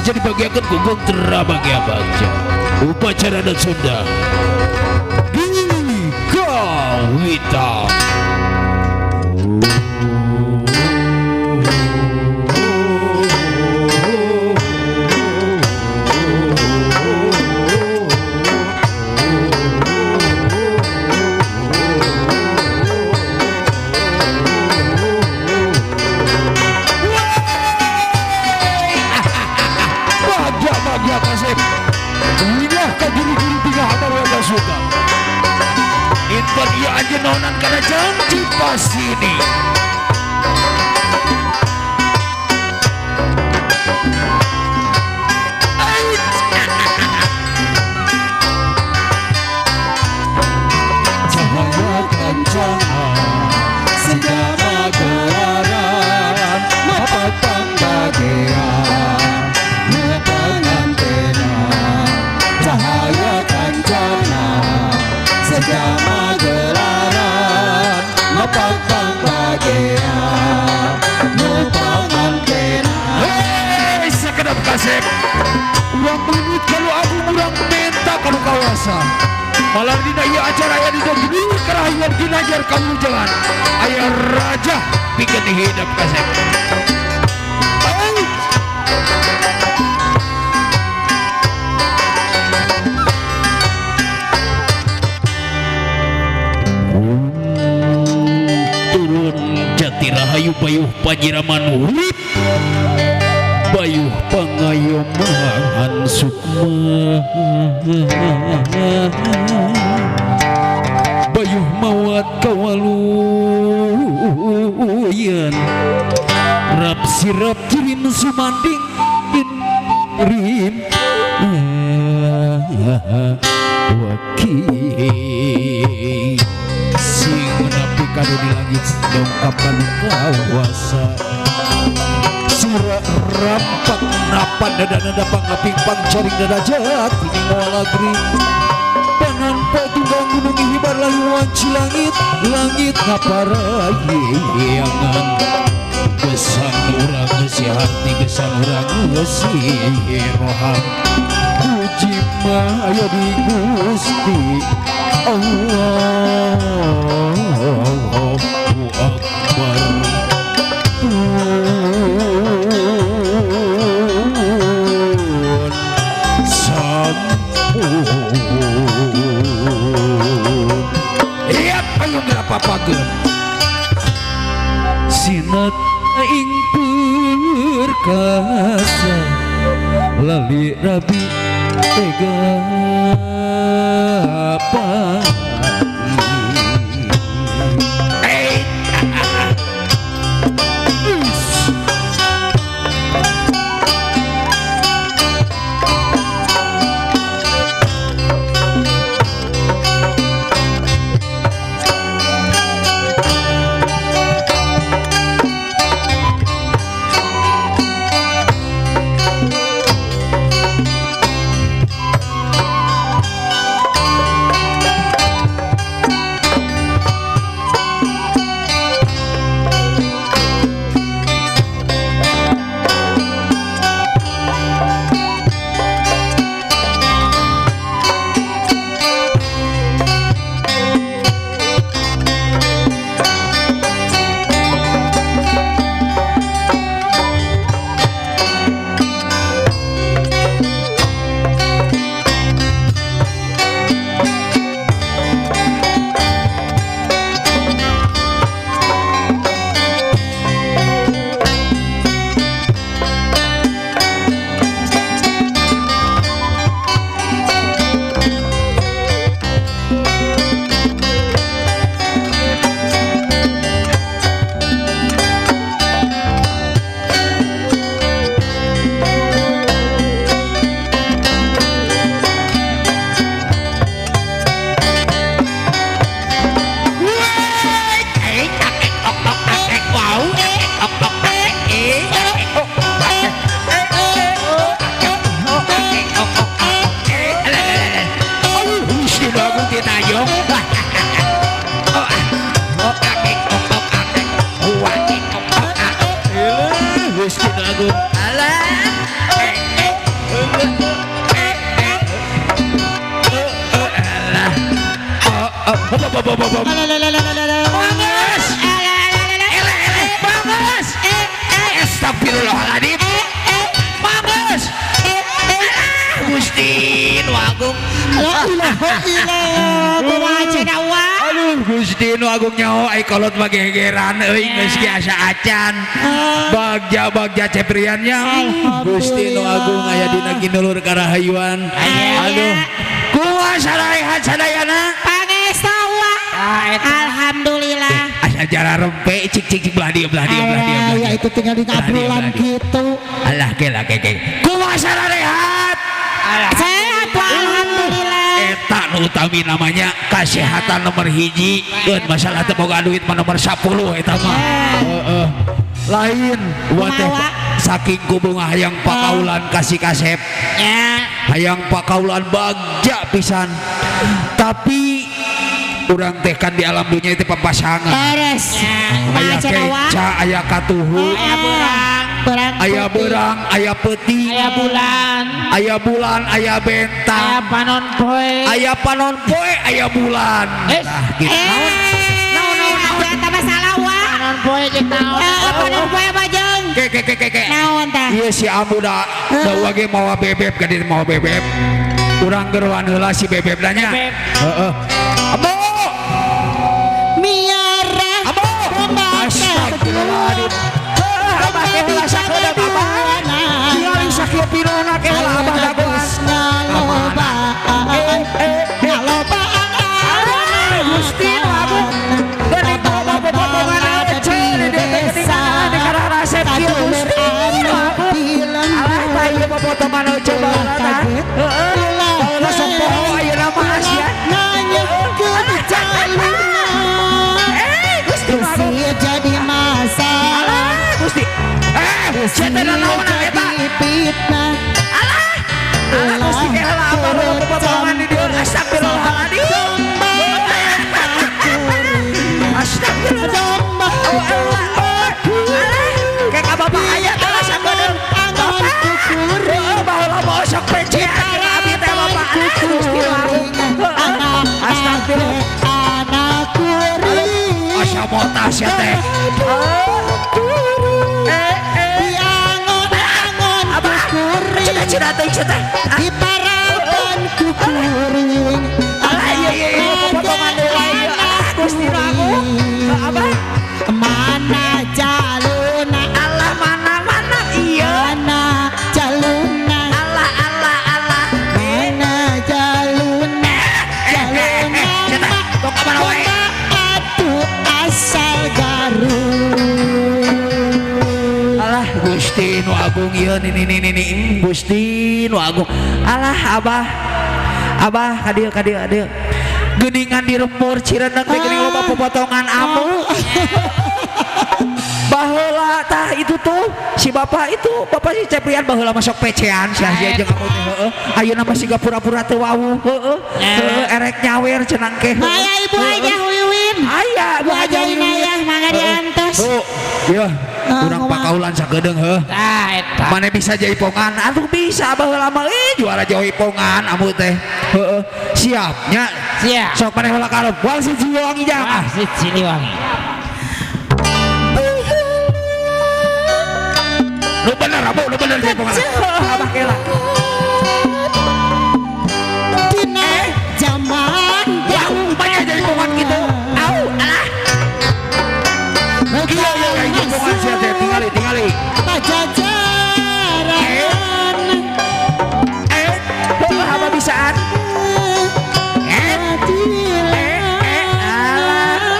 jadi bagiakan gugung terabagya bagja upacara dan Sunda Gawita. Intan ia aja nonan karena janji pas ini. Cahaya kancana senjata gelaran mapatang bagian mepang antena. Cahaya kancana senjata gelaran mapatang bagian mepang antena. Hei sekedap kasep urang melinut kalau aku urang minta kamu kawasan malah dina iya acara yang didogini kerahian ginajar kamu jangan ayah raja bikin hidup kasep. Turun jati rahayu bayuh panyiraman urip bayuh pangayoman sukma bayuh mawat kawaluyan rap sirap kirim sumanding kirim wakil sing napi kado di langit dongkapan kawasa surah rampak napan dada pangaping pangcaring dada jati ngawalagri pangan patunggang gunung hibar lalu wanci langit ngaparayangan gesan urang gesi hati gesan urang gesi roham puji maya di Gusti Allahu Akbar. Iya payung apa-apakeun sinat ing perkasa lali rabi tega pagi. Banges. Banges. Astagfirullahaladzim. Banges. Gusti Nu Agung. Aduh Gusti Nu Agung nyaho ai kolot magegeran euy geus biasa acan. Bagja ceprian nya. Gusti Nu Agung aya dina ginulur karahayuan. Aduh. Kumaha sararehat sadayana? Pangestu alhamdulillah. Asal jara rempe cik belah dia. Ya itu tinggal di ngabrolan gitu. Alah keke. Kumaha sararehat? Sehat alhamdulillah. Eta nu utami namanya kesehatan nomor hiji. Keun masalah teu boga duit mah nomor 10 eta mah. Lain buat teh saking kubunga hayang pakaulan kasih kasep. Hayang pakaulan bagja pisan. Tapi urang teh kan di alam dunia itu papasangan. Beres. Aya keca, aya katuhu, aya berang, aya peti, aya bulan, aya bentang, aya panon poe, aya bulan. Nah, gitu. Naon tambah salah wa. Panon poe jeung naon? Panon poe mah jeung. Keke. Naon tah? Ieu si Amu da wage mawa bebeb ka dieu mawa bebeb. Urang geruan heula si bebeb nya. Heeh. Amu. Miara. Amu. Astagfirullahaladzim. Abah teh heula sakedeuk abah. Ningali sakieu pirona ke heula abah dagoan. Gusti Nu Agung. Geuning bawa potongan ece di desa di karah rasep kieu Gusti Nu Agung. Alah bae potongan ece baheula. Heeh. Baheula sok poho ayeuna mah asian. Gusti Nu Agung. Jadi masalah. Gusti. Cete da naon eta? Alah Gusti ke heula abah bawa potongan di dieu. Astagfirullahaladzim. Astagfirullah. Kayak apa aya teh sakedeuk. Baheula bawa sok pecean ka abi teh Bapak. Gusti Nu Agung. Astagfirullah. Asa motas ya teh. Cina teh teh. Di parapan kukuring. Alah iya potongan deui. Gusti Nu Agung. Abah Mana jaluna? Allah mana iya. Mana jaluna? Allah Mana jaluna? Jaluna Tok ka mana wae? atuh asal Garut. Alah Gusti Nu Agung ieu ini Gusti Nu Agung. Alah Abah kadieu. Geuningan di rembur Cireundeung teh geuning loba potongan Amu. Baheula tah itu tuh si bapak si Ceprian baheula masuk pecean sia jeung Amu teh heeh. Ayeuna mah siga pura-pura teu wawuh heeh. Erek nyawer cenah ke. Aya ibu aja Wiwin. Aya Bu Haja Wiwin mangga diantos. Ieu urang pakaulan sagedeung heuh. Tah eta. Mane bisa jaipongan? Atuh bisa baheula mah juara jaipongan Amu teh. Heeh. Siapnya. Siap. Sok maneh heula karep. Wal si Jiwangi jang. Si Ciliwangi. Lu bener Abu, lu bener jaipongan. Abah kela. Dina zaman Wah, banyak jaipongan gitu. Au, alah. Iya jaipongan sia teh tingali. pajajaran. Apa bisaan?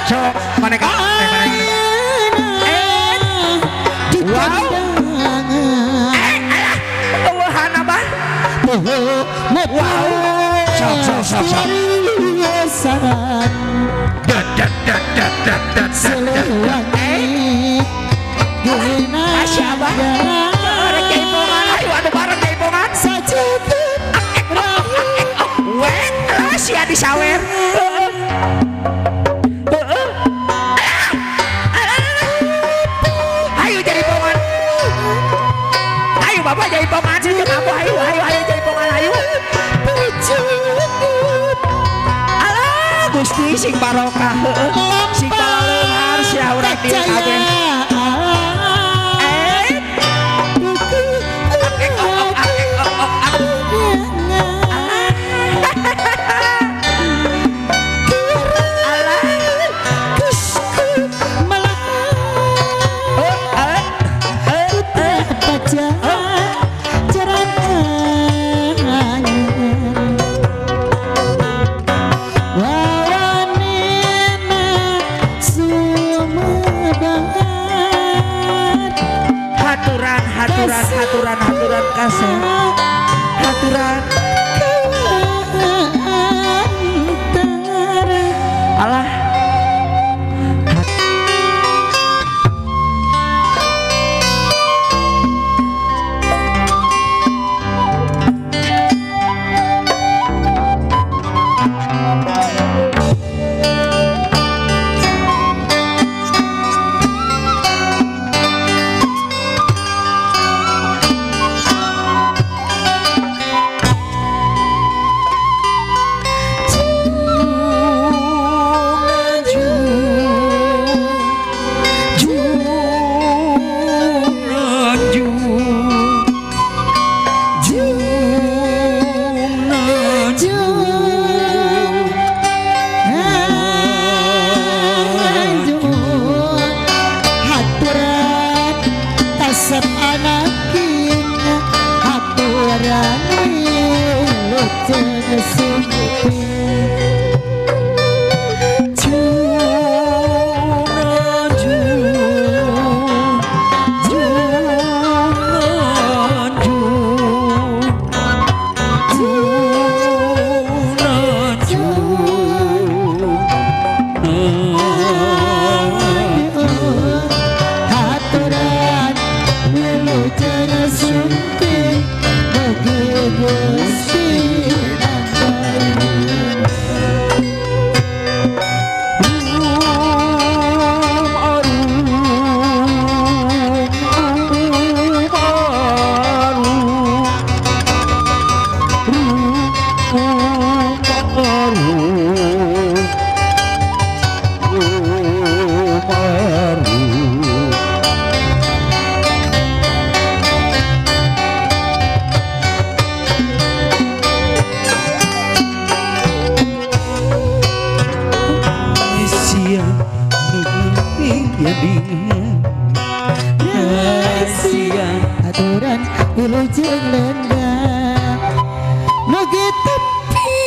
Sok maneka sia disawer. Ayo jadi pongan. Ayo Bapak jadi pongan sih kamu ayo jadi pongan ayo. Alah Gusti sing barokah heueuh sing talaleunghar sia urang di kabeh haturan kasih haturan alah aturan wilujeng lenda moge tapi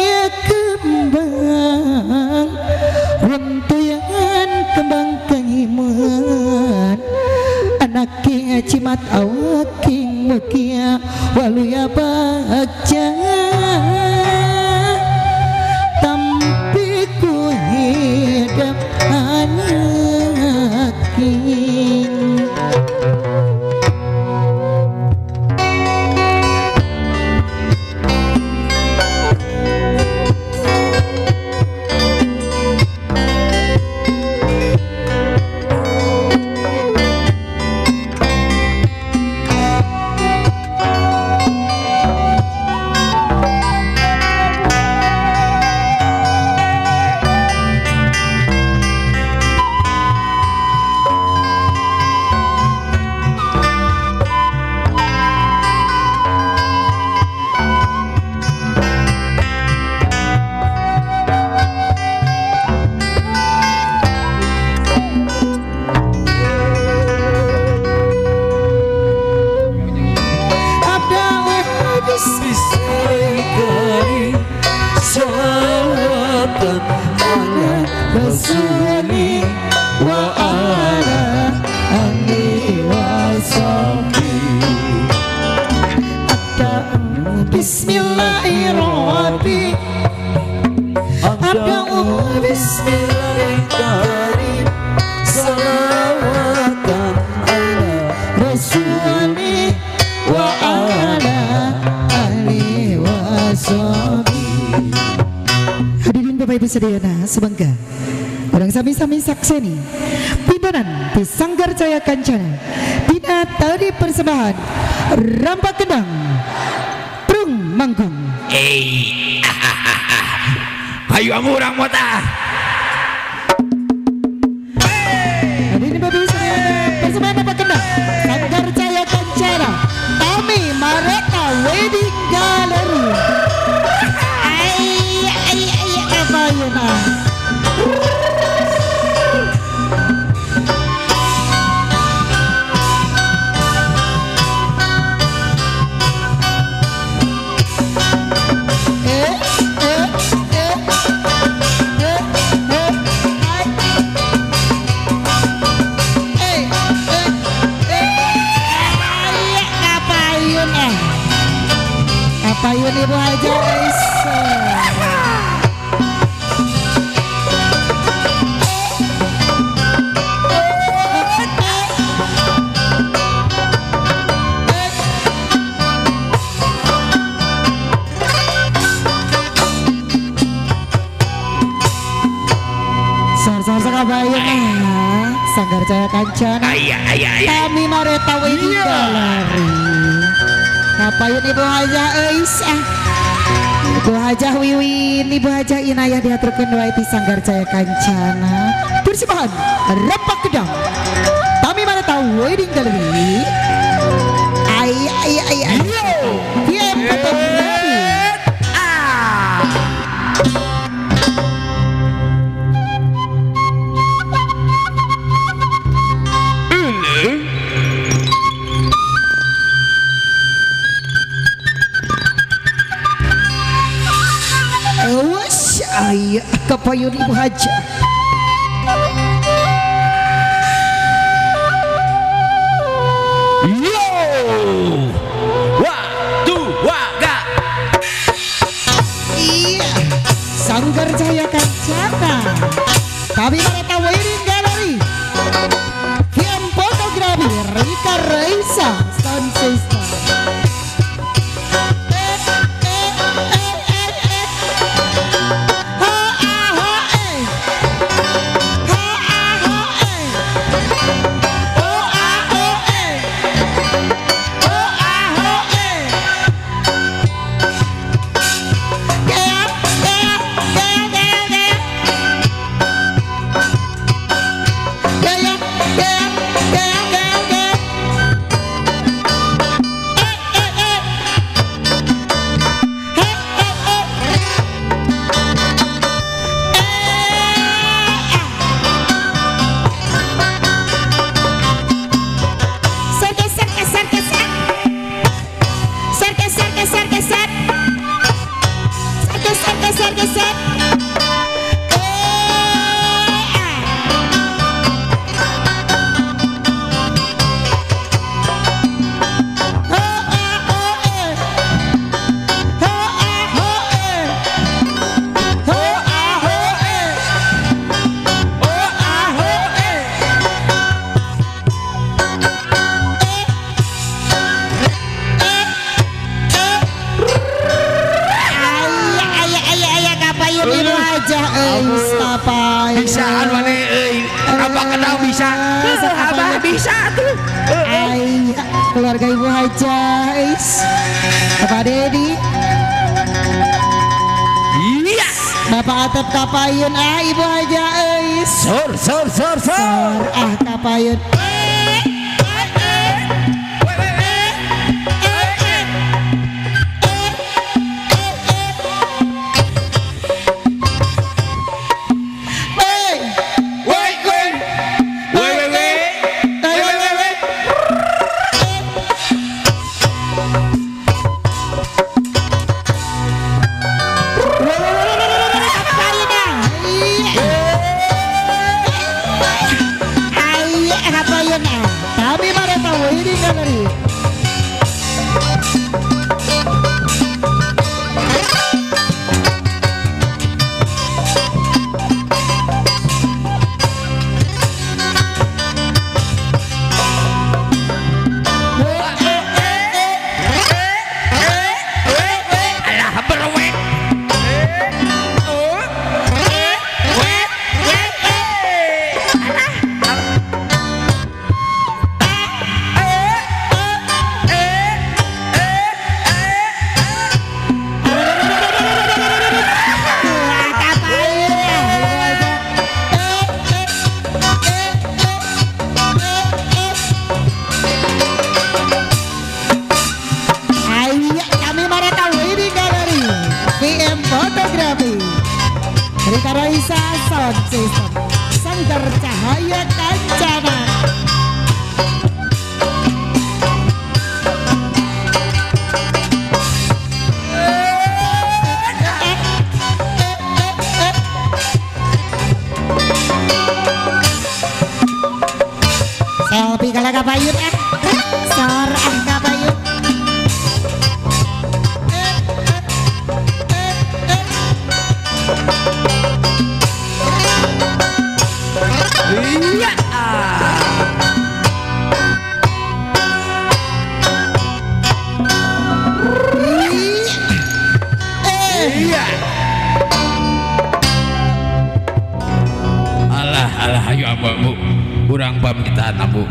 ya kembang runtuyan kembang kangiman anaknya cimat awaking mukia waluya baca tampiku hidup anaking Rasuli wa ala ali wa sahbihi Bismillahirrahmanirrahim Abda'u Bismillahirrahmanirrahim Salawatan ala Rasuli wa ala ali wa sahbihi. Hadirin Bapak Ibu Sedayana, sebangga orang sami-sami sakseni pimpinan di Sanggar Jaya Kancana Bina Tari Persembahan Rampak Kendang Prung Manggung. Ayo amurang mota. Hadirin Bapak Ibu sekalian, persembahan apa kena? Sanggar Jaya Kencana, Tami Mareta Wedding Gallery. Apa yun ah? Apa yun Ibu Haja Aisyah? Sor-sor kabayun Sanggar Jaya Kencana, Tami Mareta Wedding Gallery. Kapayun Ibu Haja Aisyah, Ibu Haja Wiwin, Ibu Haja Inayah diaturkeun wae ti Sanggar Jaya Kencana. Persembahan Repak Gedang, Tami Mareta Wedding Gallery. Ay. Tiap fotografi. Ay, kapayun Ibu Haja. Yo, waktu waga. Iya, Sanggar Jaya Kencana, Tami Mareta Wedding Gallery, film fotografi Rika Raisa Sound System. Bisaan mana apa kenal bisa? Abah bisa tuh. Ay, keluarga Ibu Haja Bapak Dedi, Iya. Bapak Atep kapayun Ibu Haja Sor. kapayun. Sound System Sanggar Cahaya Kancana. Selfie kalau kapayun sor kapayun. Iya. Iya. Alah, alah, ayo abu, kurang pamitan abu.